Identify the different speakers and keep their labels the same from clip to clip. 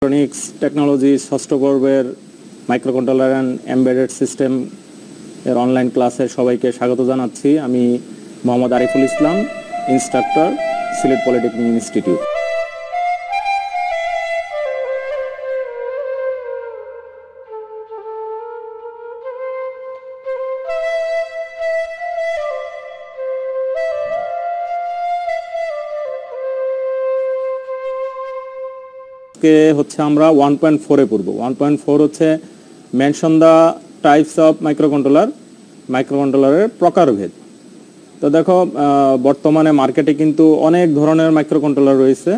Speaker 1: Electronics technology ষষ্ঠ পর্বের microcontroller and embedded system এর অনলাইন ক্লাসে সবাইকে স্বাগত জানাচ্ছি। আমি Mohammad Ariful Islam, instructor, Sylhet polytechnic institute. হচ্ছে আমরা 1.4 এ পড়ব। 1.4 হচ্ছে মেনশন দ্য টাইপস অফ মাইক্রোকন্ট্রোলারের প্রকারভেদ। তো দেখো, বর্তমানে মার্কেটে কিন্তু অনেক ধরনের মাইক্রোকন্ট্রোলার রয়েছে।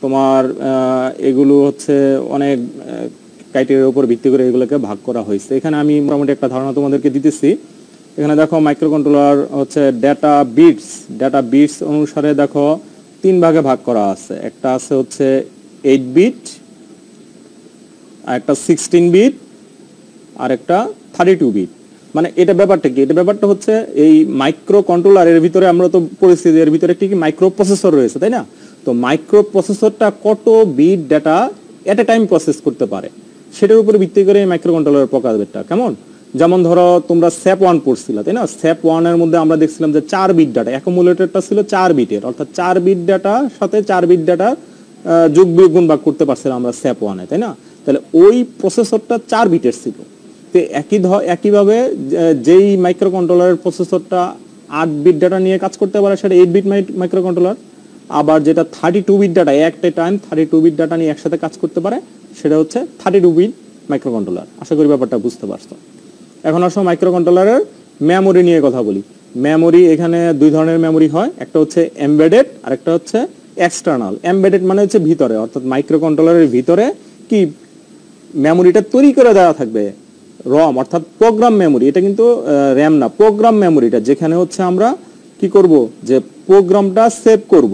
Speaker 1: তোমার এগুলো হচ্ছে অনেক ক্রাইটেরিয়ার উপর ভিত্তি করে এগুলোকে ভাগ করা হয়েছে। এখানে আমি মোটামুটি একটা ধারণা তোমাদেরকে দিতেছি। এখানে দেখো, মাইক্রোকন্ট্রোলার হচ্ছে ডেটা বিটস অনুসারে দেখো 3 ভাগে ভাগ করা আছে। একটা আছে হচ্ছে 8 বিট, আর একটা 16 বিট, আর একটা 32 বিট। মানে এটা ব্যাপারটা কি? এটা ব্যাপারটা হচ্ছে এই মাইক্রো কন্ট্রোলারের ভিতরে আমরা তো পরিস্থিতি এর ভিতরে কি মাইক্রো প্রসেসর রয়েছে, তাই না? তো মাইক্রো প্রসেসরটা কত bit data at a time process করতে পারে সেটার উপর ভিত্তি করে মাইক্রো কন্ট্রোলারের প্রকারভেদটা কেমন। যেমন ধরো, তোমরা SAP 1 পড়ছিল, তাই না? SAP 1 এর মধ্যে আমরা দেখছিলাম যে 4 বিট ডাটা, অ্যাকুমুলেটরটা ছিল 4 বিটের, অর্থাৎ 4 বিট ডাটা সাথে 4 বিট ডাটা যোগ বিয়োগ গুণ ভাগ করতে পারছিলাম আমরা SAP 1 এ, তাই না? তাহলে ওই প্রসেসরটা 4 বিটের ছিল। তো একইভাবে যেই মাইক্রো কন্ট্রোলারের প্রসেসরটা 8 বিট ডাটা নিয়ে কাজ করতে পারে সেটা 8 বিট মাইক্রো কন্ট্রোলার। আবার যেটা 32 বিট ডাটা, একটা টাইম 32 বিট ডাটা নিয়ে একসাথে কাজ করতে পারে সেটা হচ্ছে 32 বিট মাইক্রো কন্ট্রোলার। আশা করি ব্যাপারটা বুঝতে পারছো। এখন আসো মাইক্রো কন্ট্রোলারের মেমোরি নিয়ে কথা বলি। মেমোরি, এখানে 2 ধরনের মেমোরি হয়, একটা হচ্ছে এমবেডেড আর একটা হচ্ছে এক্সটার্নাল। এমবেডেড মানে হচ্ছে ভিতরে, অর্থাৎ মাইক্রো কন্ট্রোলারের ভিতরে কি মেমোরিটা তৈরি করে দেওয়া থাকবে, রম অর্থাৎ প্রোগ্রাম মেমোরি। এটা কিন্তু র্যাম না, প্রোগ্রাম মেমোরিটা, যেখানে হচ্ছে আমরা কি করব, যে প্রোগ্রামটা সেভ করব,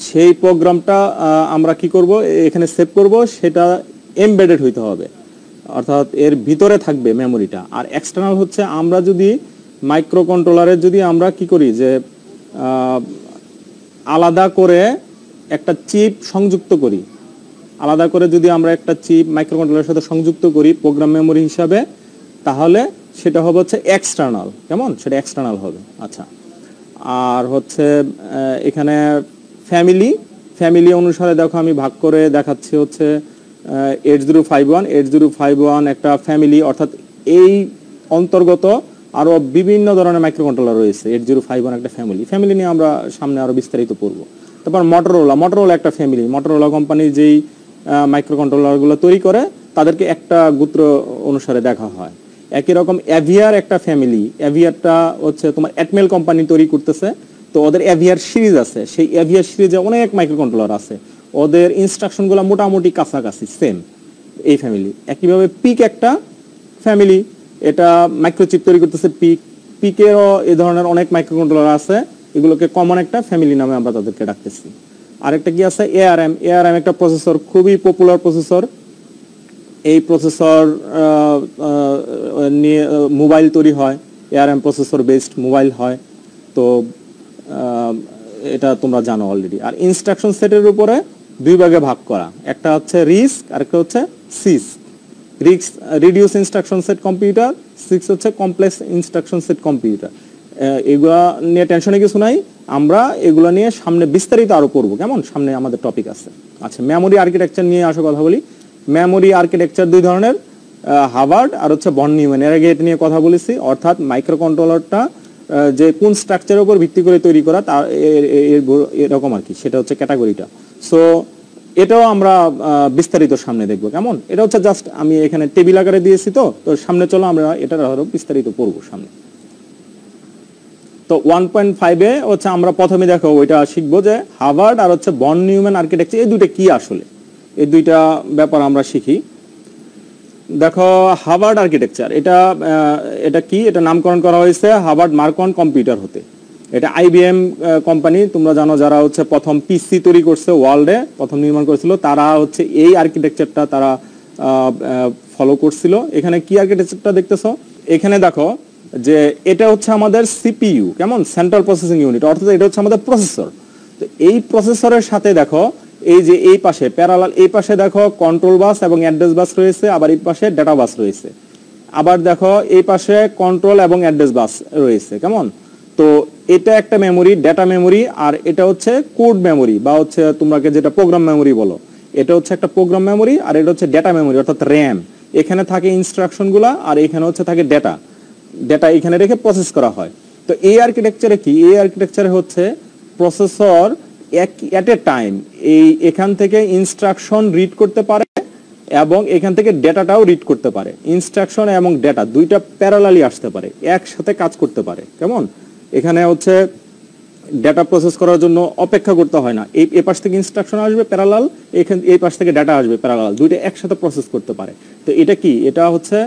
Speaker 1: সেই প্রোগ্রামটা আমরা কি করব, এখানে সেভ করব, সেটা এমবেডেড হইতে হবে, অর্থাৎ এর ভিতরে থাকবে মেমোরিটা। আর এক্সটার্নাল হচ্ছে আমরা যদি মাইক্রো কন্ট্রোলারের যদি আমরা কি করি, যে আলাদা করে একটা চিপ সংযুক্ত করি, আলাদা করে যদি আমরা একটা চিপ মাইক্রো কন্ট্রোলারের সাথে সংযুক্ত করি প্রোগ্রাম মেমোরি হিসাবে, তাহলে সেটা হবে হচ্ছে এক্সটার্নাল। কেমন? সেটা এক্সটার্নাল হবে। আচ্ছা, আর হচ্ছে এখানে ফ্যামিলি অনুসারে দেখো আমি ভাগ করে দেখাচ্ছি হচ্ছে 8051 একটা ফ্যামিলি, অর্থাৎ এই অন্তর্গত আরো বিভিন্ন ধরনের মাইক্রো কন্ট্রোলার রয়েছে। 8051 একটা ফ্যামিলি নিয়ে আমরা সামনে আরো বিস্তারিত পড়ব। তারপর মটোরোলা একটা ফ্যামিলি। মটোরোলা কোম্পানি যেই মাইক্রো কন্ট্রোলারগুলো তৈরি করে তাদেরকে একটা গোত্র অনুসারে দেখা হয়। একই রকম এভিয়ার একটা ফ্যামিলি। এভিয়ারটা হচ্ছে তোমার অ্যাটমেল কোম্পানি তৈরি করতেছে, তো ওদের এভিয়ার সিরিজ আছে। সেই এভিয়ার সিরিজে অনেক মাইক্রো কন্ট্রোলার আছে, ওদের ইনস্ট্রাকশনগুলো মোটামুটি কাছাকাছি সেম, এই ফ্যামিলি। একইভাবে পিক একটা ফ্যামিলি, এটা মাইক্রোচিপ তৈরি করতেছে। পিকেরও এই ধরনের অনেক মাইক্রো কন্ট্রোলার আছে, এগুলোকে কমন একটা ফ্যামিলি নামে আমরা তাদেরকে ডাকতেছি। আরেকটা কি আছে, ARM একটা প্রসেসর, খুবই পপুলার প্রসেসর। এই প্রসেসর নিয়ে মোবাইল তৈরি হয়, ARM প্রসেসর বেসড মোবাইল হয়। তো এটা তোমরা জানো অলরেডি। আর ইনস্ট্রাকশন সেটের উপরে 2 ভাগে ভাগ করা, একটা হচ্ছে RISC আর একটা হচ্ছে CISC। Reduce instruction set computer, CISC হচ্ছে কমপ্লেক্স ইনস্ট্রাকশন সেট কম্পিউটার। এগুলা নিয়ে টেনশনে কিছু নাই, আমরা এগুলা নিয়ে সামনে বিস্তারিত আরো পড়বো, কেমন? সামনে আমাদের টপিক আছে। আচ্ছা, মেমোরি আর্কিটেকচার নিয়ে আসো কথা বলি। মেমোরি আর্কিটেকচার 2 ধরনের, হার্ভার্ড আর হচ্ছে ভন নিউম্যান। এর আগে এটা নিয়ে কথা বলেছি, অর্থাৎ মাইক্রো কন্ট্রোলারটা যে কোন স্ট্রাকচারের উপর ভিত্তি করে তৈরি করা, তার এরকম আর কি, সেটা হচ্ছে ক্যাটাগরিটা। সো এটাও আমরা বিস্তারিত সামনে দেখবো, কেমন? এটা হচ্ছে জাস্ট আমি এখানে টেবিল আকারে দিয়েছি। তো সামনে চলো আমরা এটা আরো বিস্তারিত পড়বো সামনে। তো 1.5 এ হচ্ছে আমরা প্রথমে দেখো ওইটা শিখবো যে হার্ভার্ড আর হচ্ছে ভন নিউম্যান আর্কিটেকচার, এই দুইটা কি আসলে, এই দুইটা ব্যাপার আমরা শিখি। দেখো, হার্ভার্ড আর্কিটেকচার এটা কি, এটা নামকরণ করা হয়েছে হার্ভার্ড মার্কন কম্পিউটার হতে। এটা IBM কোম্পানি, তোমরা জানো, যারা হচ্ছে প্রথম পিসি তৈরি করছে ওয়ার্ল্ডে, প্রথম নির্মাণ করেছিল, তারা হচ্ছে এই আর্কিটেকচারটা তারা ফলো করছিল। এখানে কি আর্কিটেকচারটা দেখতেছো, এখানে দেখো যে এটা হচ্ছে আমাদের CPU, কেমন? সেন্ট্রাল প্রসেসিং ইউনিট, অর্থাৎ এটা হচ্ছে আমাদের প্রসেসর। তো এই প্রসেসরের সাথে দেখো এই যে এই পাশে প্যারালাল, এই পাশে দেখো কন্ট্রোল বাস এবং অ্যাড্রেস বাস রয়েছে, আবার এই পাশে ডেটা বাস রয়েছে, আবার দেখো এই পাশে কন্ট্রোল এবং অ্যাড্রেস বাস রয়েছে। কেমন? তো এটা একটা মেমোরি, ডেটা মেমোরি, আর এটা হচ্ছে কোড মেমোরি বা হচ্ছে তোমরাকে যেটা প্রোগ্রাম মেমোরি বলো, এটা হচ্ছে একটা প্রোগ্রাম মেমোরি, আর এটা হচ্ছে ডেটা মেমোরি অর্থাৎ র্যাম। এখানে থাকে ইনস্ট্রাকশনগুলা, আর এখানে হচ্ছে থাকে ডেটা। ডেটা এখানে রেখে প্রসেস করা হয়। তো এই আর্কিটেকচারে কি, এই আর্কিটেকচারে হচ্ছে প্রসেসর এট এ টাইম এখান থেকে ইনস্ট্রাকশন রিড করতে পারে এবং এখান থেকে ডেটাটাও রিড করতে পারে। ইনস্ট্রাকশন এবং ডেটা দুইটা প্যারালালি আসতে পারে, একসাথে কাজ করতে পারে। কেমন? এখানে হচ্ছে ডেটা প্রসেস করার জন্য অপেক্ষা করতে হয় না, এই পাশ থেকে ইনস্ট্রাকশন আসবে প্যারালাল, এই পাশ থেকে ডেটা আসবে প্যারালাল, দুইটা একসাথে প্রসেস করতে পারে। তো এটা কি, এটা হচ্ছে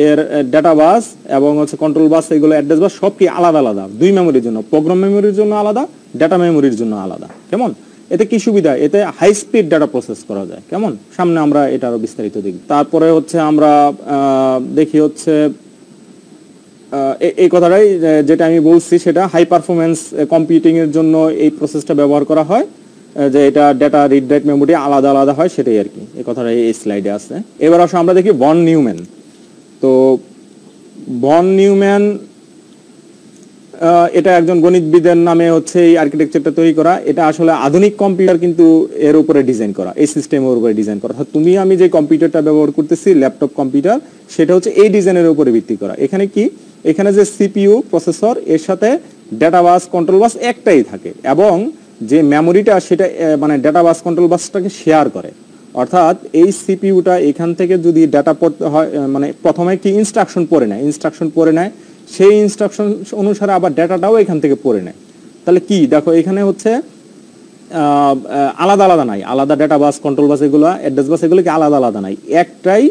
Speaker 1: এর ডেটা বাস এবং হচ্ছে কন্ট্রোল বাস, এগুলো অ্যাড্রেস বাস সব কি আলাদা আলাদা, দুই মেমোরির জন্য, প্রোগ্রাম মেমোরির জন্য আলাদা, ডেটা মেমোরির জন্য আলাদা। কেমন? এতে কি সুবিধা, এতে হাই স্পিড ডাটা প্রসেস করা যায়। কেমন? সামনে আমরা এটা আরো বিস্তারিত দেখব। তারপরে হচ্ছে আমরা দেখি হচ্ছে এই কথাটাই যেটা আমি বলছি, সেটা হাই পারফরমেন্স কম্পিউটিং এর জন্য এই প্রসেসটা ব্যবহার করা হয়, যে এটা ডেটা রিড রাইট মেমোরি আলাদা আলাদা হয়, সেটাই আর কি। এই কথাটা এই স্লাইডে আছে। এবার আসলে আমরা দেখি ভন নিউম্যান। তো ভন নিউম্যান এটা একজন গণিতবিদের নামে হচ্ছে এই আর্কিটেকচারটা তৈরি করা। এটা আসলে আধুনিক কম্পিউটার কিন্তু এর উপরে ডিজাইন করা, এই সিস্টেমের উপরে ডিজাইন করা। অর্থাৎ তুমি আমি যে কম্পিউটারটা ব্যবহার করতেছি, ল্যাপটপ কম্পিউটার, সেটা হচ্ছে এই ডিজাইনের উপরে ভিত্তি করা। এখানে কি, এখানে যে সিপিইউ প্রসেসর, এর সাথে ডেটা বাস কন্ট্রোল বাস একটাই থাকে, এবং যে মেমোরিটা সেটা মানে ডেটা বাস কন্ট্রোল বাসটাকে শেয়ার করে। অর্থাৎ এই সিপিইউটা এখান থেকে যদি ডেটা পড়তে হয়, মানে প্রথমে কি ইনস্ট্রাকশন পড়ে নেয়, সেই ইনস্ট্রাকশন অনুসারে আবার ডেটাটাও এখান থেকে পড়ে নেয়। তাহলে কি দেখো, এখানে হচ্ছে আলাদা আলাদা নাই, আলাদা ডেটা বাস কন্ট্রোল বাস এগুলো অ্যাড্রেস বাস এগুলো কি আলাদা আলাদা নাই, একটাই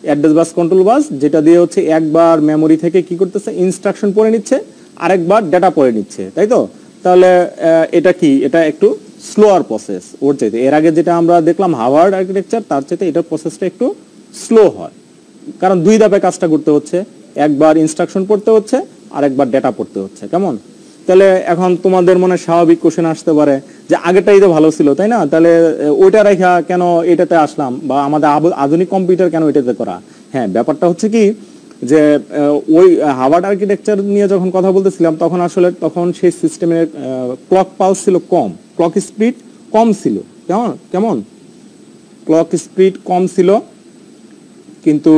Speaker 1: অ্যাড্রেস বাস কন্ট্রোল বাস, যেটা দিয়ে হচ্ছে একবার মেমোরি থেকে কি করতেছে, ইনস্ট্রাকশন পড়ে নিচ্ছে, আরেকবার ডেটা পড়ে নিচ্ছে, তাই তো? তাহলে এটা কি, এটা একটু স্লোয়ার প্রসেস ওর চাইতে। এর আগে যেটা আমরা দেখলাম হার্ভার্ড আর্কিটেকচার, তার চাইতে এটার প্রসেসটা একটু স্লো হয়, কারণ দুই ধাপে কাজটা করতে হচ্ছে, একবার ইনস্ট্রাকশন পড়তে হচ্ছে আর একবার ডেটা পড়তে হচ্ছে। কেমন? তাহলে এখন তোমাদের মনে স্বাভাবিক কোশ্চেন আসতে পারে যে আগেরটাই তো ভালো ছিল, তাই না? তাহলে ওইটা রেখা কেন এটাতে আসলাম, বা আমাদের আধুনিক কম্পিউটার কেন এটাতে করা? হ্যাঁ, ব্যাপারটা হচ্ছে কি, যে ওই হার্ভার্ড আর্কিটেকচার নিয়ে যখন কথা বলতেছিলাম, তখন সেই সিস্টেমের ক্লক পালস ছিল কম, ক্লক স্পিড কম ছিল। কেমন? ক্লক স্পিড কম ছিল, কিন্তু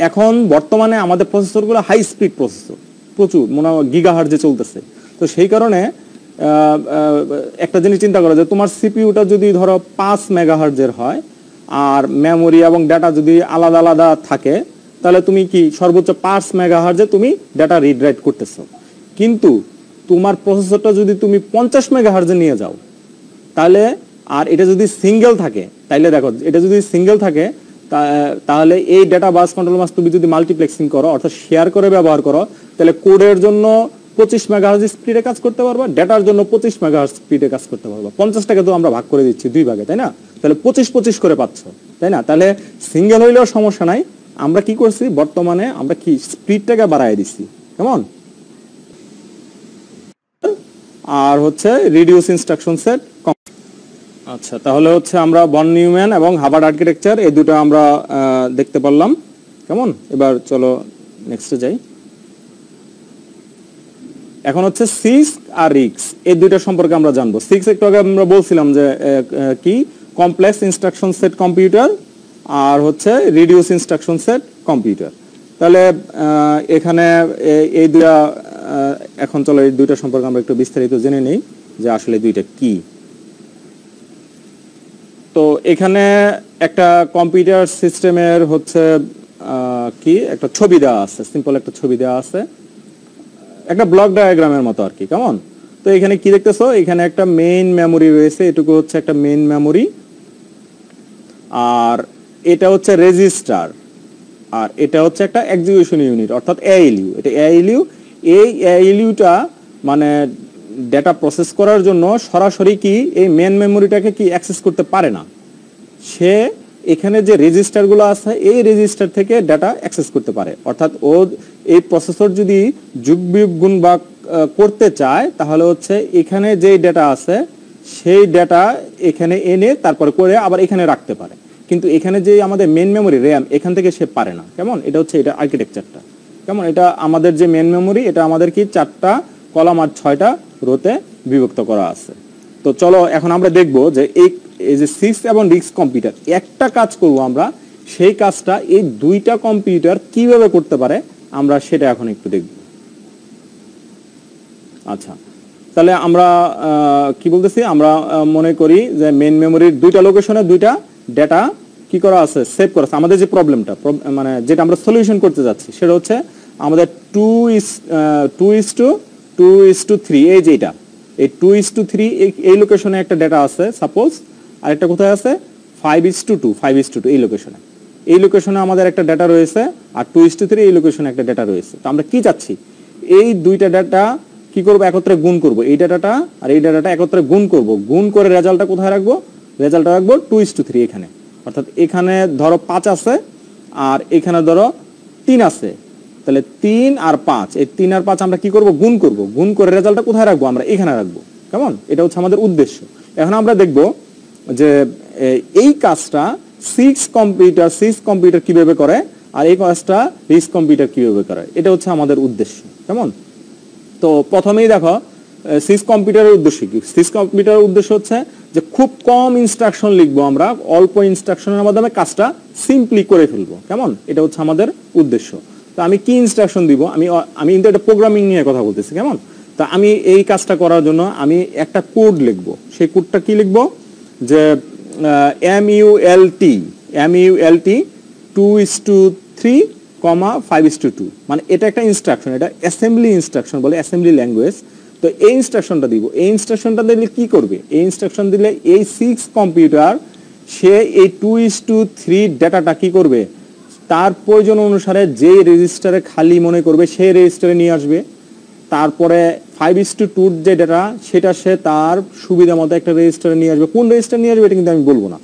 Speaker 1: এখন বর্তমানে আমাদের প্রসেসরগুলো হাই স্পিড প্রসেসর, প্রচুর মনে হয় গিগাহার্টজে চলতেছে। তো সেই কারণে একটা জিনিস চিন্তা করা যায়, তোমার সিপিইউটা যদি ধরো 5 মেগাহার্টজের হয়, আর মেমোরি এবং ডাটা যদি আলাদা আলাদা থাকে, তাহলে তুমি কি সর্বোচ্চ 5 মেগাহার্টজে তুমি ডাটা রিড রাইট করতেছো। কিন্তু তোমার প্রসেসরটা যদি তুমি 50 মেগাহার্টজে নিয়ে যাও, তাহলে, আর এটা যদি সিঙ্গেল থাকে, তাইলে দেখো, এটা যদি সিঙ্গেল থাকে, তাহলে এই ডেটা বাস কন্ট্রোল বাস তুমি যদি মাল্টিপ্লেক্সিং করো, অর্থাৎ শেয়ার করে ব্যবহার করো, তাহলে কোডের জন্য 25 মেগাহার্টজ স্পিডে কাজ করতে পারবা, ডেটার জন্য 25 মেগাহার্টজ স্পিডে কাজ করতে পারবা। 50টাকে তো আমরা ভাগ করে দিচ্ছি 2 ভাগে, তাই না? তাহলে 25 করে পাচ্ছ, তাই না? তাহলে সিঙ্গেল হইলেও সমস্যা নাই। আমরা কি করছি, বর্তমানে আমরা কি স্পিডটাকে বাড়ায় দিচ্ছি। কেমন? আর হচ্ছে রিডিউস ইনস্ট্রাকশন সেট। আচ্ছা, তাহলে হচ্ছে আমরা ভন নিউম্যান এবং হার্ভার্ড আর্কিটেকচার এই দুটো আমরা দেখতে পারলাম। কেমন? এবার চলো নেক্সটে যাই। এখন হচ্ছে সিক্স আর রিক্স, এই দুইটা সম্পর্কে আমরা জানবো। সিক্স একটু আগে আমরা বলছিলাম যে কি, কমপ্লেক্স ইনস্ট্রাকশন সেট কম্পিউটার, আর হচ্ছে রিডিউস ইনস্ট্রাকশন সেট কম্পিউটার। তাহলে এখানে এই দুইটা, এখন চলো এই দুইটা সম্পর্কে আমরা একটু বিস্তারিত জেনে নিই যে আসলে দুইটা কি। তো এখানে একটা কম্পিউটার সিস্টেমের হচ্ছে কি একটা ছবি দেওয়া আছে, সিম্পল একটা ছবি দেওয়া আছে, একটা ব্লক ডায়াগ্রামের মতো আর কি। কেমন? তো এখানে কি দেখতেছো, এখানে একটা মেইন মেমোরি রয়েছে, এটুকু হচ্ছে একটা মেইন মেমোরি, আর এটা হচ্ছে রেজিস্টার, আর এটা হচ্ছে একটা এক্সিকিউশন ইউনিট অর্থাৎ এএলইউ। এটা এএলইউ, এই এএলইউটা মানে ডেটা প্রসেস করার জন্য সরাসরি কি এই মেন মেমোরিটাকে কি অ্যাক্সেস করতে পারে না, সে এখানে যে রেজিস্টারগুলো আছে এই রেজিস্টার থেকে ডাটা অ্যাক্সেস করতে পারে। অর্থাৎ ও এই প্রসেসর যদি যোগ বিয়োগ গুণ ভাগ করতে চায়, তাহলে হচ্ছে এখানে যে ডেটা আছে সেই ডেটা এখানে এনে তারপরে করে আবার এখানে রাখতে পারে। কিন্তু এখানে যে আমাদের মেন মেমোরি র্যাম, এখান থেকে সে পারে না। কেমন? এটা হচ্ছে এটা আর্কিটেকচারটা। কেমন? এটা আমাদের যে মেন মেমোরি, এটা আমাদের কি 4টা কলাম আর 6টা রোতে বিভক্ত করা আছে। তো চলো এখন আমরা দেখব যে এই যে 6 এবং RISC কম্পিউটার একটা কাজ করব আমরা, সেই কাজটা এই 2টা কম্পিউটার কিভাবে করতে পারে আমরা সেটা এখন একটু দেখব। আচ্ছা, তাহলে আমরা কি বলতেছি, আমরা মনে করি যে মেন মেমোরির 2টা লোকেশনে 2টা ডেটা কি করা আছে, সেভ করা আছে। আমাদের যে প্রবলেমটা মানে যেটা আমরা সলিউশন করতে যাচ্ছি সেটা হচ্ছে আমাদের 2:3 এই যেটা, এই 2:3 এই লোকেশনে একটা ডেটা আছে সাপোজ, আর একটা কোথায় আছে 5:2 এই লোকেশনে। এই লোকেশনে আমাদের একটা ডেটা রয়েছে, আর 2:3 এই লোকেশনে একটা ডেটা রয়েছে। তো আমরা কি চাচ্ছি, এই 2টা ডেটা কি করব, একত্রে গুণ করব। এই ডাটাটা আর এই ডাটাটা একত্রে গুণ করব, গুণ করে রেজাল্টটা কোথায় রাখবো, রেজাল্টটা রাখবো 2:3 এখানে। অর্থাৎ এখানে ধরো 5 আছে আর এখানে ধরো 3 আছে, তাহলে 3 আর 5, এই 3 আর 5 আমরা কি করব, গুণ করব, গুণ করে রেজাল্টটা কোথায় রাখবো, আমরা এখানে রাখবো। কেমন? এটা হচ্ছে আমাদের উদ্দেশ্য। এখন আমরা দেখব যে এই কাজটা 6 কম্পিউটার কিভাবে করে, আর এই কাজটা RISC কম্পিউটার কিভাবে করে, এটা হচ্ছে আমাদের উদ্দেশ্য। কেমন? তো প্রথমেই দেখো 6 কম্পিউটারের উদ্দেশ্য কি। 6 কম্পিউটারের উদ্দেশ্য হচ্ছে যে খুব কম ইনস্ট্রাকশন লিখবো আমরা, অল্প ইনস্ট্রাকশনের মাধ্যমে কাজটা সিম্পলি করে ফেলবো। কেমন? এটা হচ্ছে আমাদের উদ্দেশ্য। তো আমি কি ইনস্ট্রাকশন দিব, আমি কিন্তু এটা প্রোগ্রামিং নিয়ে কথা বলতেছি। কেমন? তো আমি এই কাজটা করার জন্য আমি একটা কোড লিখবো। সেই কোডটা কি লিখবো, যে MULT 2:3, 5:2, মানে এটা একটা ইনস্ট্রাকশন, এটা অ্যাসেম্বলি ইনস্ট্রাকশন বলে, অ্যাসেম্বলি ল্যাঙ্গুয়েজ। তো এই ইনস্ট্রাকশনটা দিব। এই ইনস্ট্রাকশনটা দিলে কি করবে, এই ইনস্ট্রাকশন দিলে এই 6 কম্পিউটার সে এই 2:3 ডেটাটা কি করবে, তার প্রয়োজন অনুসারে যে রেজিস্টারে খালি মনে করবে সেই রেজিস্টারে নিয়ে আসবে। তারপরে 5:2 যে ডেটা সেটা সে তার সুবিধা মতো একটা রেজিস্টারে নিয়ে আসবে। কোন রেজিস্টার নিয়ে আসবে এটা কিন্তু আমি বলবো না,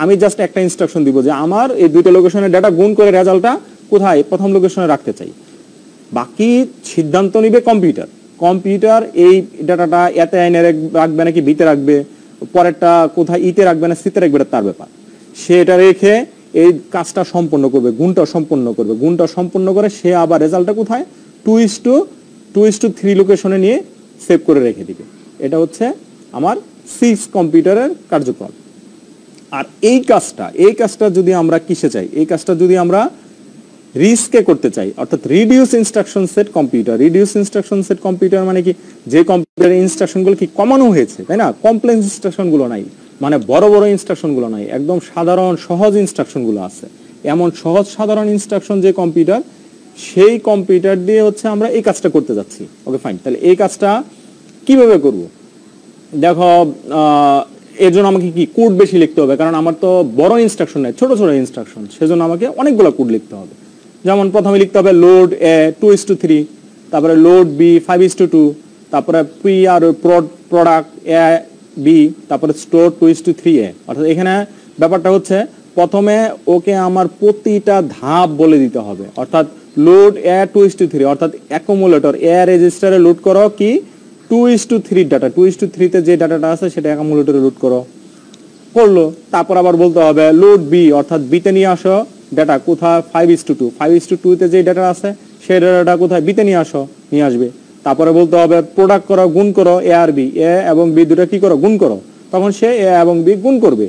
Speaker 1: আমি জাস্ট একটা ইনস্ট্রাকশন দিব যে আমার এই 2টা লোকেশনের ডেটা গুণ করে রেজাল্টটা কোথায়, প্রথম লোকেশনে রাখতে চাই। বাকি সিদ্ধান্ত নিবে কম্পিউটার এই ডাটাটা এতে আইনে রাখবে নাকি বিতে রাখবে, পরেরটা কোথায় ইতে রাখবে না সিতে রাখবে, তার ব্যাপার। সে এটা রেখে এই কাজটা সম্পন্ন করবে, গুণটা সম্পন্ন করে সে আবার রেজাল্টটা কোথায় 2:3 লোকেশনে নিয়ে সেভ করে রেখে দিবে। এটা হচ্ছে আমার 6 কম্পিউটারের কার্যক্রম। আর এই কাজটা যদি আমরা কিসে চাই, এই কাজটা যদি আমরা RISC করতে চাই, অর্থাৎ রিডিউস ইনস্ট্রাকশন সেট কম্পিউটার মানে কি, যে কম্পিউটারের ইনস্ট্রাকশনগুলো কি কমানো হয়েছে, তাই না, কমপ্লেক্স ইনস্ট্রাকশনগুলো নাই, মানে বড় ইনস্ট্রাকশনগুলো নাই, একদম সাধারণ সহজ ইনস্ট্রাকশনগুলো আছে। এমন সহজ সাধারণ ইনস্ট্রাকশন যে কম্পিউটার, সেই কম্পিউটার দিয়ে হচ্ছে আমরা এই কাজটা করতে যাচ্ছি। ওকে ফাইন, তাহলে এই কাজটা কিভাবে করব, দেখো এর জন্য আমাকে কি কোড বেশি লিখতে হবে, কারণ আমার তো বড় ইনস্ট্রাকশন নেই, ছোট ইনস্ট্রাকশন, সেজন্য আমাকে অনেকগুলো কোড লিখতে হবে। যেমন প্রথমে লিখতে হবে লোড A 2:3, তারপরে লোড B 5:2, তারপরে প্রোডাক্ট A B, তারপরে স্টোর 2:3A। অর্থাৎ এখানে ব্যাপারটা হচ্ছে প্রথমে ওকে আমার প্রতিটা ধাপ বলে দিতে হবে। অর্থাৎ লোড A 2:3, অর্থাৎ অ্যাকুমুলেটর A রেজিস্টারে লোড করো কি 2:3 ডাটা, 2:3 তে যে ডাটাটা আছে সেটা অ্যাকুমুলেটরে লোড করলো। তারপর আবার বলতে হবে লোড B, অর্থাৎ B তে নিয়ে আসো ডাটা কোথায় 5:2 তে যে ডাটা আছে সেই ডাটাটা কোথায় B তে নিয়ে আসবে। তারপরে বলতে হবে প্রোডাক্ট করো, গুণ করো A আর B, A এবং B দুটো কি করো, গুণ করো, তখন সে A এবং B গুণ করবে,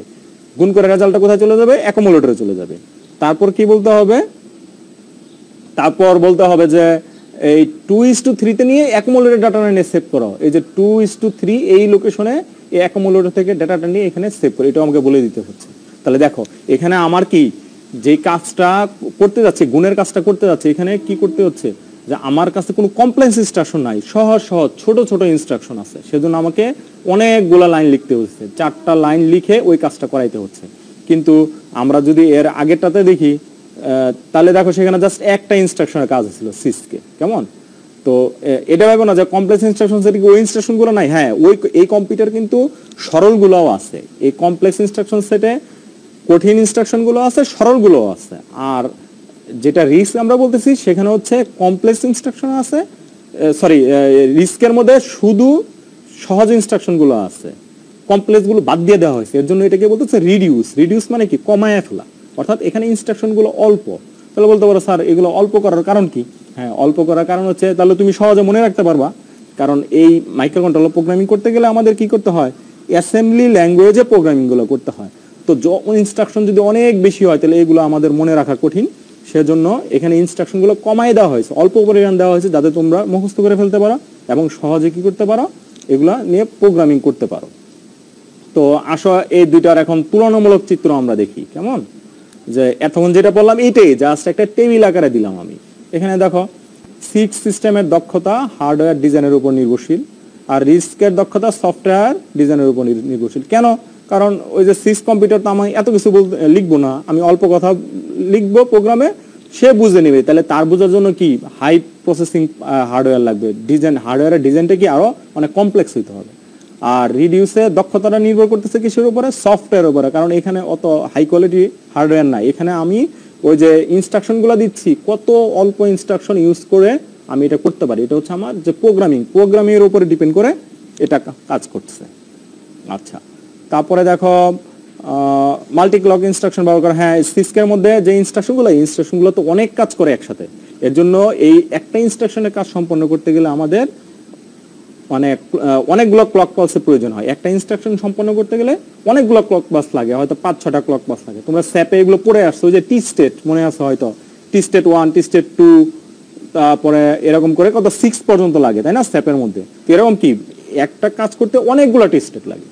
Speaker 1: গুণ করে রেজাল্টটা কোথায় চলে যাবে, অ্যাকুমুলেটরে চলে যাবে। তারপর কি বলতে হবে, তারপর বলতে হবে যে এই 2:3 তে নিয়ে অ্যাকুমুলেটর ডাটাটা নিয়ে সেভ করো। এই যে 2:3 এই লোকেশনে এই অ্যাকুমুলেটর থেকে ডাটাটা নিয়ে এখানে সেভ করো, এটা আমাকে বলে দিতে হচ্ছে। তাহলে দেখো এখানে আমার কি যে কাজটা করতে যাচ্ছে, গুণের কাজটা করতে যাচ্ছে, এখানে কি করতে হচ্ছে যে আমার কাছে কোনো কমপ্লেক্স ইনস্ট্রাকশন নাই, সহজ ছোট ইনস্ট্রাকশন আছে, সেজন্য আমাকে অনেকগুলা লাইন লিখতে হচ্ছে, 4টা লাইন লিখে ওই কাজটা করাইতে হচ্ছে। কিন্তু আমরা যদি এর আগেরটাতে দেখি তাহলে দেখো সেখানে জাস্ট একটা ইনস্ট্রাকশনের কাজ ছিল সিসকে। কেমন? তো এটা ভাবো না যে কমপ্লেক্স ইনস্ট্রাকশন সেট ওই ইনস্ট্রাকশনগুলো নাই, হ্যাঁ এই কম্পিউটার কিন্তু সরলগুলোও আছে, এই কমপ্লেক্স ইনস্ট্রাকশন সেটে কঠিন ইনস্ট্রাকশনগুলো আছে, সরলগুলোও আছে। আর যেটা RISC আমরা বলতেছি সেখানে হচ্ছে কমপ্লেক্স ইনস্ট্রাকশন আছে, RISC-এর মধ্যে শুধু সহজ ইনস্ট্রাকশনগুলো আছে, কমপ্লেক্স গুলো বাদ দিয়ে দেওয়া হয়েছে, এর জন্য এটাকে বলতেছে রিডিউস। রিডিউস মানে কি, কমায় ফেলা, অর্থাৎ এখানে ইনস্ট্রাকশন গুলো অল্প। তাহলে বলতে পারো স্যার এগুলো অল্প করার কারণ কি? হ্যাঁ, অল্প করার কারণ হচ্ছে তাহলে তুমি সহজে মনে রাখতে পারবা, কারণ এই মাইক্রোকন্ট্রোলার প্রোগ্রামিং করতে গেলে আমাদের কি করতে হয়, অ্যাসেম্বলি ল্যাঙ্গুয়েজে প্রোগ্রামিং গুলো করতে হয়। তো ইনস্ট্রাকশন যদি অনেক বেশি হয় তাহলে এগুলো আমাদের মনে রাখা কঠিন, সেজন্য এখানে ইনস্ট্রাকশন গুলো কমায় দেওয়া হয়েছে, অল্প পরিমাণ দেওয়া হয়েছে, যাতে তোমরা মুখস্থ করে ফেলতে পারো এবং সহজে কি করতে পারো, এগুলা নিয়ে প্রোগ্রামিং করতে পারো। তো আসো এই দুইটার এখন তুলনামূলক চিত্র আমরা দেখি কেমন। যে এতক্ষণ যেটা বললাম এইটাই জাস্ট একটা টেবিল আকারে দিলাম আমি। এখানে দেখো 6 সিস্টেমের দক্ষতা হার্ডওয়্যার ডিজাইনের উপর নির্ভরশীল, আর রিস্কের দক্ষতা সফটওয়্যার ডিজাইনের উপর নির্ভরশীল। কেন? কারণ ওই যে 6 কম্পিউটার তো আমি এত কিছু লিখবো না, আমি অল্প কথা লিখবো প্রোগ্রামে, সে বুঝে নেবে। তাহলে তার বোঝার জন্য কি হাই প্রসেসিং হার্ডওয়্যার লাগবে, ডিজাইন হার্ডওয়্যারের ডিজাইনটা কি আরো অনেক কমপ্লেক্স হইতে হবে। আর রিডিউসের দক্ষতাটা নির্ভর করতেছে কিসের উপরে, সফটওয়্যার উপরে, কারণ এখানে অত হাই কোয়ালিটি হার্ডওয়্যার নাই। এখানে আমি ওই যে ইনস্ট্রাকশনগুলো দিচ্ছি, কত অল্প ইনস্ট্রাকশন ইউজ করে আমি এটা করতে পারি, এটা হচ্ছে আমার যে প্রোগ্রামিং এর উপরে ডিপেন্ড করে এটা কাজ করছে। আচ্ছা, তারপরে দেখো মাল্টি ক্লক ইনস্ট্রাকশন ব্যবহার করা। হ্যাঁ, সিস্কের মধ্যে যে ইনস্ট্রাকশনগুলো তো অনেক কাজ করে একসাথে, এর জন্য এই একটা ইনস্ট্রাকশনের কাজ সম্পন্ন করতে গেলে আমাদের অনেকগুলো ক্লক পালসের প্রয়োজন হয়। একটা ইনস্ট্রাকশন সম্পন্ন করতে গেলে অনেকগুলো ক্লক পালস লাগে, হয়তো 5-6টা ক্লক পালস লাগে। তোমরা স্যাপে এগুলো পড়ে আসছো, ওই যে টি স্টেট মনে আছে হয়তো, টি স্টেট 1, টি স্টেট 2, তারপরে এরকম করে কত 6 পর্যন্ত লাগে, তাই না স্যাপের মধ্যে। তো এরকম কি একটা কাজ করতে অনেকগুলো টি স্টেট লাগে।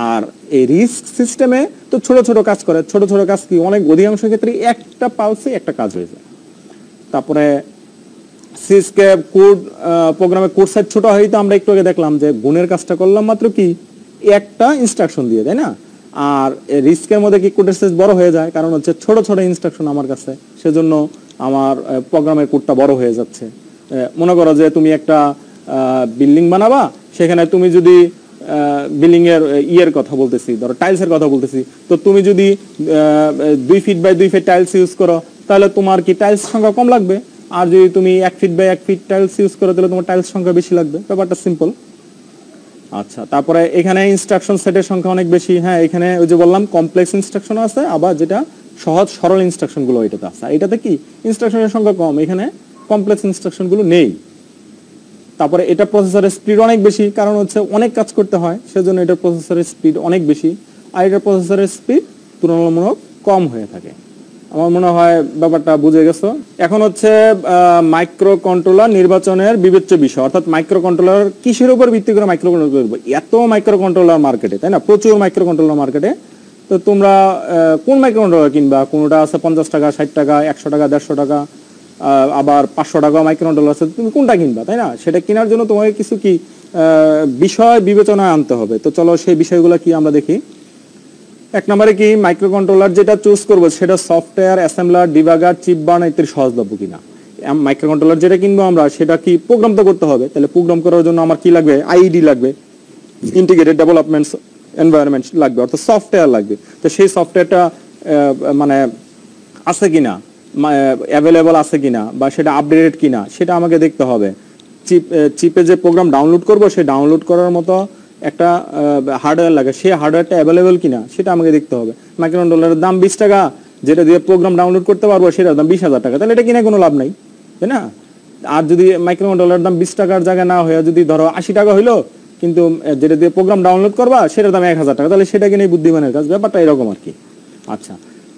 Speaker 1: আর এই রিস্ক সিস্টেমে তো ছোট ছোট কাজ করে, ছোট ছোট কাজ কি অনেক অধিকাংশ ক্ষেত্রে একটা পালসে একটা কাজ হয়ে যায়। তারপরে সিসকে কোড প্রোগ্রামের কোড সাইজ ছোট হয়, তো আমরা একটু আগে দেখলাম যে গুণের কাজটা করলাম মাত্র কি একটা ইনস্ট্রাকশন দিয়ে, তাই না। আর রিস্কের মধ্যে কি কোডের সাইজ বড় হয়ে যায়, কারণ হচ্ছে ছোট ছোট ইনস্ট্রাকশন আমার কাছে, সেজন্য আমার প্রোগ্রামের কোডটা বড় হয়ে যাচ্ছে। মনে করো যে তুমি একটা বিল্ডিং বানাবা, সেখানে তুমি যদি বিল্ডিং এর ইয়ের কথা বলতেছি, ধরো টাইলসের কথা বলতেছি, তো তুমি যদি 2 feet by 2 feet tiles use করো, তাহলে তোমার কি টাইলস সংখ্যা কম লাগবে। আর যদি তুমি 1 feet by 1 feet tiles use করো, তাহলে তোমার টাইলস সংখ্যা বেশি লাগবে। ব্যাপারটা সিম্পল। আচ্ছা, তারপরে এখানে ইনস্ট্রাকশন সেটের সংখ্যা অনেক বেশি। হ্যাঁ, এখানে ওই যে বললাম কমপ্লেক্স ইনস্ট্রাকশন আছে, আবার যেটা সহজ সরল ইনস্ট্রাকশন গুলো এটাতে আছে। এটাতে কি ইনস্ট্রাকশনের সংখ্যা কম, এখানে কমপ্লেক্স ইনস্ট্রাকশন গুলো নেই। তারপরে এটা প্রসেসরের স্পিড অনেক বেশি, কারণ হচ্ছে অনেক কাজ করতে হয়, সেজন্য এটা প্রসেসরের স্পিড অনেক বেশি। আর এটা প্রসেসরের স্পিড তুলনামূলক কম হয়ে থাকে। আমার মনে হয় ব্যাপারটা বুঝে গেছো। এখন হচ্ছে মাইক্রো কন্ট্রোলার নির্বাচনের বিবেচ্য বিষয়, অর্থাৎ মাইক্রো কন্ট্রোলার কিসের উপর ভিত্তি করে মাইক্রো কন্ট্রোলার করবো। এত মাইক্রো কন্ট্রোলার মার্কেটে, তাই না, প্রচুর মাইক্রো কন্ট্রোলার মার্কেটে। তো তোমরা কোন মাইক্রো কন্ট্রোলার কিনবা? কোনটা আছে 50 টাকা, 60 টাকা, 100 টাকা, 150 টাকা, আবার 500 টাকা মাইক্রো কন্ট্রোলার আছে, তুমি কোনটা কিনবা, তাই না। সেটা কেনার জন্য তোমাকে কিছু কি বিষয় বিবেচনায় আনতে হবে। তো চলো সেই বিষয়গুলো কি আমরা দেখি। এক নম্বরে কি মাইক্রো কন্ট্রোলার যেটা চুজ করবো সেটা software, assembler, debugger, chip burner ইত্যাদি সহজলভ্য কিনা। মাইক্রো কন্ট্রোলার যেটা কিনবো আমরা, সেটা কি প্রোগ্রাম তো করতে হবে, তাহলে প্রোগ্রাম করার জন্য আমার কি লাগবে, আইডি লাগবে, ইন্টিগ্রেটেড ডেভেলপমেন্ট এনভায়রনমেন্ট লাগবে, অর্থাৎ সফটওয়্যার লাগবে। তো সেই সফটওয়্যারটা মানে আছে কিনা, অ্যাভেলেবল আছে কিনা, বা সেটা আপডেটেড কিনা, সেটা আমাকে দেখতে হবে। চিপে যে প্রোগ্রাম ডাউনলোড করবো, সেই ডাউনলোড করার মতো একটা হার্ডওয়্যার লাগে, সেই হার্ডওয়্যারটা অ্যাভেলেবল কিনা সেটা আমাকে দেখতে হবে। মাইক্রো কন্ট্রোলারের দাম 20 টাকা, যেটা দিয়ে প্রোগ্রাম ডাউনলোড করতে পারবো সেটার দাম 20,000 টাকা, তাহলে এটা কিনে কোনো লাভ নাই, তাই না। আর যদি মাইক্রো কন্ট্রোলারের দাম 20 টাকার জায়গায় না হয়ে যদি ধরো 80 টাকা হইলো, কিন্তু যেটা দিয়ে প্রোগ্রাম ডাউনলোড করবা সেটার দাম 1,000 টাকা, তাহলে সেটা কিনেই বুদ্ধিমানের কাজ। ব্যাপারটা এরকম আর কি। আচ্ছা,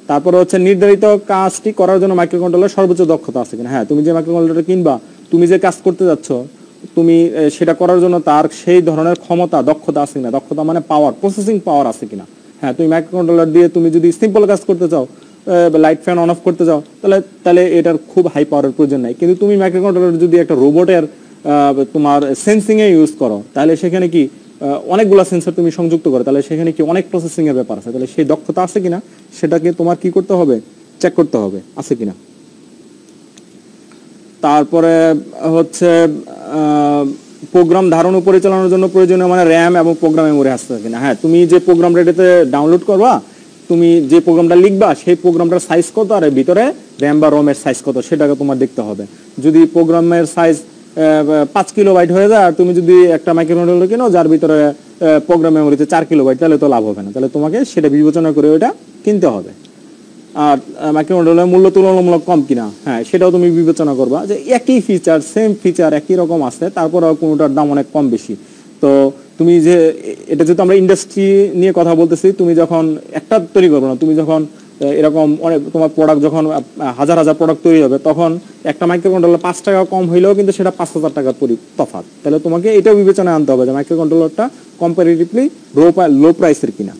Speaker 1: তারপরে হচ্ছে নির্ধারিত কাজটি করার জন্য মাইক্রো কন্ট্রোলার সর্বোচ্চ দক্ষতা আছে কিনা। হ্যাঁ, তুমি যে মাইক্রো কন্ট্রোলারটা কিনবা, তুমি যে কাজ করতে যাচ্ছ, তুমি সেটা করার জন্য তার সেই ধরনের ক্ষমতা, দক্ষতা আছে কিনা। দক্ষতা মানে পাওয়ার, প্রসেসিং পাওয়ার আছে কিনা। হ্যাঁ, তুমি মাইক্রো কন্ট্রোলার দিয়ে তুমি যদি সিম্পল কাজ করতে চাও, লাইট ফ্যান অন অফ করতে চাও, তাহলে এটার খুব হাই পাওয়ারের প্রয়োজন নাই। কিন্তু তুমি মাইক্রো কন্ট্রোলার যদি একটা রোবটের তোমার সেন্সিং এ ইউজ করো, তাহলে সেখানে কি অনেকগুলো সেন্সর তুমি সংযুক্ত করো, তাহলে সেখানে কি অনেক প্রসেসিং এর ব্যাপার আছে। তাহলে সেই দক্ষতা আছে কিনা সেটাকে তোমার কি করতে হবে, চেক করতে হবে আছে কিনা। তারপরে হচ্ছে প্রোগ্রাম ধারণ ও পরিচালনার জন্য প্রয়োজনীয় মানে র্যাম এবং প্রোগ্রাম মেমোরি আছে কিনা। হ্যাঁ, তুমি যে প্রোগ্রামটা এটাতে ডাউনলোড করবা, তুমি যে প্রোগ্রামটা লিখবা, সেই প্রোগ্রামটার সাইজ কত, আর ভিতরে র্যাম বা রোমের সাইজ কত, সেটাকে তোমার দেখতে হবে। যদি প্রোগ্রামের সাইজ 5 কিলোবাইট হয়ে যায়, আর তুমি যদি একটা মাইক্রো কন্ট্রোলার কিনো যার ভিতরে প্রোগ্রাম মেমোরিতে 4 কিলোবাইট, তাহলে তো লাভ হবে না, তাহলে তোমাকে সেটা বিবেচনা করে ওটা কিনতে হবে। আর মাইক্রোকন্ট্রোলারের মূল্য তুলনামূলক কম কিনা, হ্যাঁ সেটাও তুমি বিবেচনা করবা, যে একই ফিচার সেম ফিচার একই রকম আছে, তারপরেও কোনোটার দাম অনেক কম বেশি। তো তুমি যে এটা যেহেতু আমরা ইন্ডাস্ট্রি নিয়ে কথা বলতেছি, তুমি যখন একটা তৈরি করবে না, তুমি যখন এরকম অনেক তোমার প্রোডাক্ট যখন হাজার হাজার প্রোডাক্ট তৈরি হবে, তখন একটা মাইক্রোকন্ট্রোলার 5 টাকা কম হইলেও কিন্তু সেটা 5,000 টাকার তফাৎ। তাহলে তোমাকে এটাও বিবেচনায় আনতে হবে যে মাইক্রোকন্ট্রোলারটা কম্পারেটিভলি লো প্রাইসের কিনা।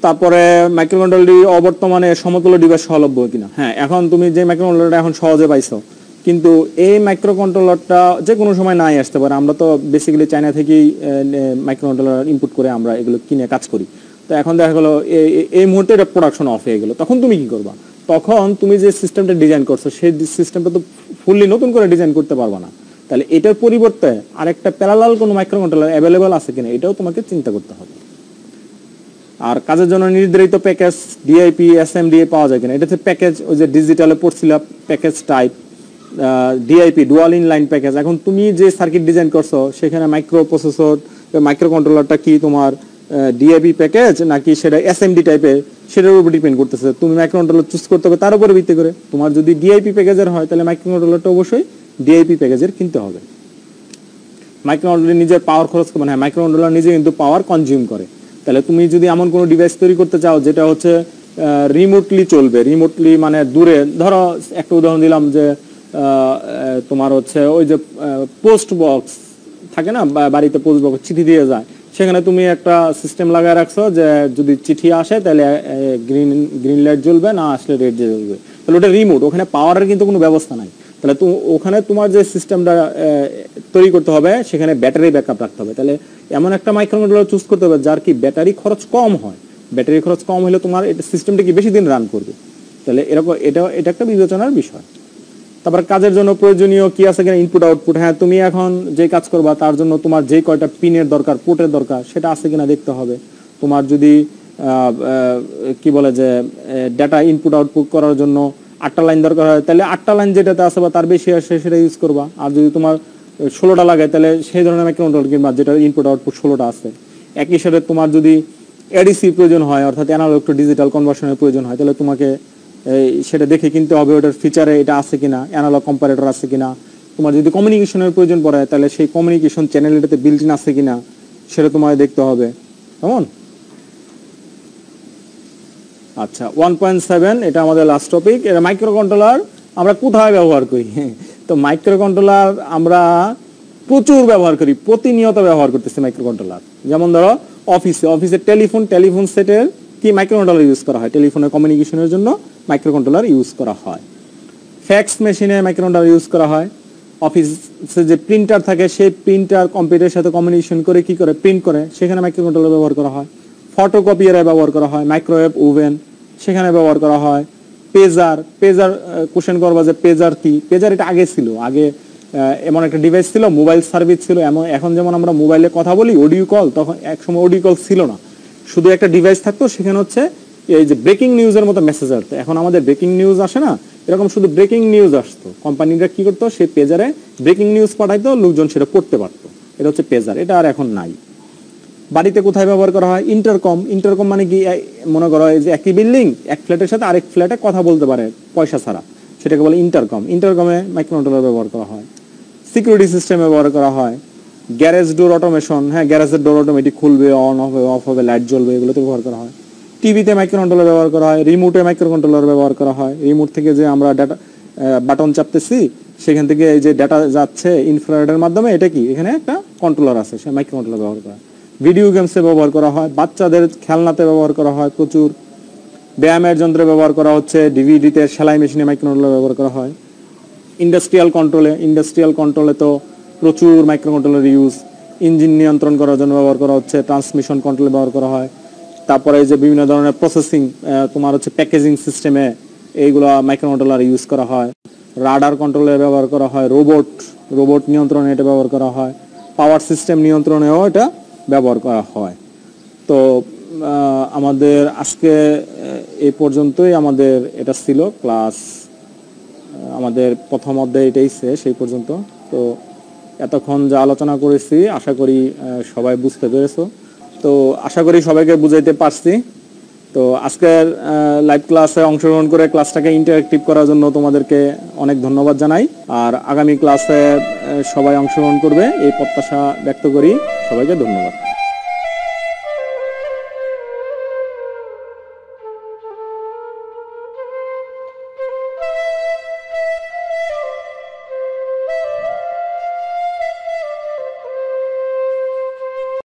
Speaker 1: তারপরে মাইক্রোকন্ট্রোলারটি অবর্তমানে সমতুল্য ডিভাইস সহলভ্য কিনা। হ্যাঁ, এখন তুমি যে মাইক্রোকন্ট্রোলারটা এখন সহজে পাইছো, কিন্তু এই মাইক্রোকন্ট্রোলারটা যে কোনো সময় নাই আসতে পারে। আমরা তো বেসিক্যালি চায়না থেকেই মাইক্রোকন্ট্রোলার ইনপুট করে আমরা এগুলো কিনে কাজ করি। তো এখন দেখা গেলো এই মুহূর্তে এটা প্রোডাকশন অফ হয়ে গেলো, তখন তুমি কি করবা? তখন তুমি যে সিস্টেমটা ডিজাইন করছো সেই সিস্টেমটা তো ফুললি নতুন করে ডিজাইন করতে পারবা না। তাহলে এটার পরিবর্তে আরেকটা প্যারালাল কোনো মাইক্রোকন্ট্রোলার অ্যাভেলেবল আছে কিনা, এটাও তোমাকে চিন্তা করতে হবে। আর কাজের জন্য নির্ধারিত প্যাকেজ ডিআইপি এসএমডিএ পাওয়া যায় কিনা, এটা হচ্ছে প্যাকেজ, ওই যে ডিজিটালে পড়ছিলাম package type DIP dual inline package. এখন তুমি যে সার্কিট ডিজাইন করছো সেখানে মাইক্রো প্রসেসর মাইক্রো কন্ট্রোলারটা কি তোমার ডিআইপি প্যাকেজ নাকি সেটা এসএমডি টাইপের, সেটার উপর ডিপেন্ড করতেছে। তুমি মাইক্রো কন্ট্রোলার চুজ করতে হবে তার উপরে ভিত্তি করে। তোমার যদি ডিআইপি প্যাকেজের হয় তাহলে মাইক্রো কন্ট্রোলারটা অবশ্যই ডিআইপি প্যাকেজের কিনতে হবে। মাইক্রো কন্ট্রোলার নিজের পাওয়ার খরচ করবে না, মাইক্রো কন্ট্রোলার নিজে কিন্তু পাওয়ার কনজিউম করে। তাহলে তুমি যদি এমন কোনো ডিভাইস তৈরি করতে চাও যেটা হচ্ছে রিমোটলি চলবে, রিমোটলি মানে দূরে, ধরো একটা উদাহরণ দিলাম যে তোমার হচ্ছে ওই যে পোস্ট বক্স থাকে না, বাড়িতে পোস্ট বক্স চিঠি দিয়ে যায়, সেখানে তুমি একটা সিস্টেম লাগায় রাখছো যে যদি চিঠি আসে তাহলে গ্রিন লাইট জ্বলবে, না আসলে রেড জ্বলবে। তাহলে ওটা রিমোট, ওখানে পাওয়ারের কিন্তু কোনো ব্যবস্থা নাই। তাহলে ওখানে তোমার যে সিস্টেমটা তৈরি করতে হবে সেখানে ব্যাটারি ব্যাকআপ রাখতে হবে। তাহলে এমন একটা মাইক্রোকন্ট্রোলার চুজ করতে হবে যার কি ব্যাটারি খরচ কম হয়। ব্যাটারি খরচ কম হলে তোমার এটা সিস্টেমটা কি বেশি দিন রান করবে। তাহলে এরকম এটা একটা বিবেচনার বিষয়। তারপর কাজের জন্য প্রয়োজনীয় কি আছে কিনা, ইনপুট আউটপুট। হ্যাঁ, তুমি এখন যে কাজ করবা তার জন্য তোমার যে কয়টা পিনের দরকার, পোর্টের দরকার, সেটা আছে কিনা দেখতে হবে। তোমার যদি কি বলে যে ডাটা ইনপুট আউটপুট করার জন্য 8টা লাইন দরকার হয়, তাহলে 8টা লাইন যেটাতে আছে বা তার বেশি আসে সেটা ইউজ করবা। আর যদি তোমার 16টা লাগে তাহলে সেই ধরনের মাইক্রোকন্ট্রোলার কিনবা যেটা ইনপুট আউটপুট 16টা আছে। একই সাথে তোমার যদি এডিসি প্রয়োজন হয়, অর্থাৎ অ্যানালগ টু ডিজিটাল কনভার্সনের প্রয়োজন হয়, তাহলে তোমাকে সেটা দেখে কিনতে হবে ওটার ফিচারে এটা আছে কিনা, অ্যানালগ কম্পারেটর আছে কিনা। তোমার যদি কমিউনিকেশনের প্রয়োজন পড়ে তাহলে সেই কমিউনিকেশন চ্যানেল এটাতে বিল্ট ইন আছে কিনা সেটা তোমায় দেখতে হবে। কেমন? আচ্ছা, 1.7 এটা আমাদের লাস্ট টপিক। এটা মাইক্রো কন্ট্রোলার আমরা কোথায় ব্যবহার করি? তো মাইক্রো কন্ট্রোলার আমরা প্রচুর ব্যবহার করি, প্রতিনিয়ত ব্যবহার করতেছি মাইক্রো কন্ট্রোলার। যেমন ধরো অফিসে টেলিফোন সেটের কি মাইক্রো কন্ট্রোলার ইউজ করা হয়, টেলিফোনের কমিউনিকেশনের জন্য মাইক্রো কন্ট্রোলার ইউজ করা হয়। ফ্যাক্স মেশিনে মাইক্রো কন্ট্রোলার ইউজ করা হয়। অফিসে যে প্রিন্টার থাকে সেই প্রিন্টার কম্পিউটারের সাথে কমিউনিকেশন করে কি করে প্রিন্ট করে, সেখানে মাইক্রো কন্ট্রোলার ব্যবহার করা হয়। ফটোকপিয়ারে ব্যবহার করা হয়। মাইক্রোওয়েভ ওভেন সেখানে ব্যবহার করা হয়। পেজার কোশ্চেন করবা যে পেজার কি? পেজার এটা আগে ছিল, আগে এমন একটা ডিভাইস ছিল, মোবাইল সার্ভিস ছিল। এখন যেমন আমরা মোবাইলে কথা বলি অডিও কল, তখন একসময় অডিও কল ছিল না, শুধু একটা ডিভাইস থাকতো, সেখানে হচ্ছে এই যে ব্রেকিং নিউজের মতো মেসেজ আসতো। এখন আমাদের ব্রেকিং নিউজ আসে না, এরকম শুধু ব্রেকিং নিউজ আসতো। কোম্পানিরা কি করতো, সেই পেজারে ব্রেকিং নিউজ পাঠাইতো, লোকজন সেটা পড়তে পারতো। এটা হচ্ছে পেজার, এটা আর এখন নাই। বাড়িতে কোথায় ব্যবহার করা হয়? ইন্টারকম মানে কি, মনে করো যে একই বিল্ডিং, এক ফ্ল্যাটের সাথে আরেক ফ্ল্যাটে কথা বলতে পারে পয়সা ছাড়া, সেটাকে বলে ইন্টারকমে মাইক্রোকন্ট্রোলার ব্যবহার করা হয়। সিকিউরিটি সিস্টেম ব্যবহার করা হয়। গ্যারেজ ডোর অটোমেশন, হ্যাঁ গ্যারেজের ডোর অটোমেটিক খুলবে, অন হবে, অফ হবে, লাইট জ্বলবে, এগুলোতে ব্যবহার করা হয়। টিভিতে মাইক্রোকন্ট্রোলার ব্যবহার করা হয়। রিমোটে মাইক্রোকন্ট্রোলার ব্যবহার করা হয়। রিমোট থেকে যে আমরা ডাটা বাটন চাপতেছি, সেখান থেকে এই যে ডাটা যাচ্ছে ইনফ্রারেডের মাধ্যমে, এটা কি এখানে একটা কন্ট্রোলার আছে, সে মাইক্রোকন্ট্রোলার ব্যবহার করা হয়। ভিডিও গেমসে ব্যবহার করা হয়। বাচ্চাদের খেলনাতে ব্যবহার করা হয় প্রচুর। ব্যায়ামের যন্ত্রে ব্যবহার করা হচ্ছে। ডিভিডিতে, সেলাই মেশিনে মাইক্রোকন্ট্রোলার ব্যবহার করা হয়। ইন্ডাস্ট্রিয়াল কন্ট্রোলে তো প্রচুর মাইক্রোকন্ট্রোলার ইউজ। ইঞ্জিন নিয়ন্ত্রণ করার জন্য ব্যবহার করা হচ্ছে। ট্রান্সমিশন কন্ট্রোলে ব্যবহার করা হয়। তারপরে যে বিভিন্ন ধরনের প্রসেসিং, তোমার হচ্ছে প্যাকেজিং সিস্টেমে এইগুলো মাইক্রোকন্ট্রোলার ইউজ করা হয়। রাডার কন্ট্রোলে ব্যবহার করা হয়। রোবট নিয়ন্ত্রণে এটা ব্যবহার করা হয়। পাওয়ার সিস্টেম নিয়ন্ত্রণেও এটা ব্যবহার করা হয়। তো আমাদের আজকে এই পর্যন্তই আমাদের এটা ছিল ক্লাস, আমাদের প্রথম অধ্যায় এটাই শেষ এই পর্যন্ত। তো এতক্ষণ যা আলোচনা করেছি আশা করি সবাই বুঝতে পেরেছো। তো আশা করি সবাইকে বুঝাইতে পারছি। তো আজকের লাইভ ক্লাসে অংশগ্রহণ করে ক্লাসটাকে ইন্টারেক্টিভ করার জন্য তোমাদেরকে অনেক ধন্যবাদ জানাই। আর আগামী ক্লাসে সবাই অংশগ্রহণ করবে এই প্রত্যাশা ব্যক্ত করি। সবাইকে ধন্যবাদ।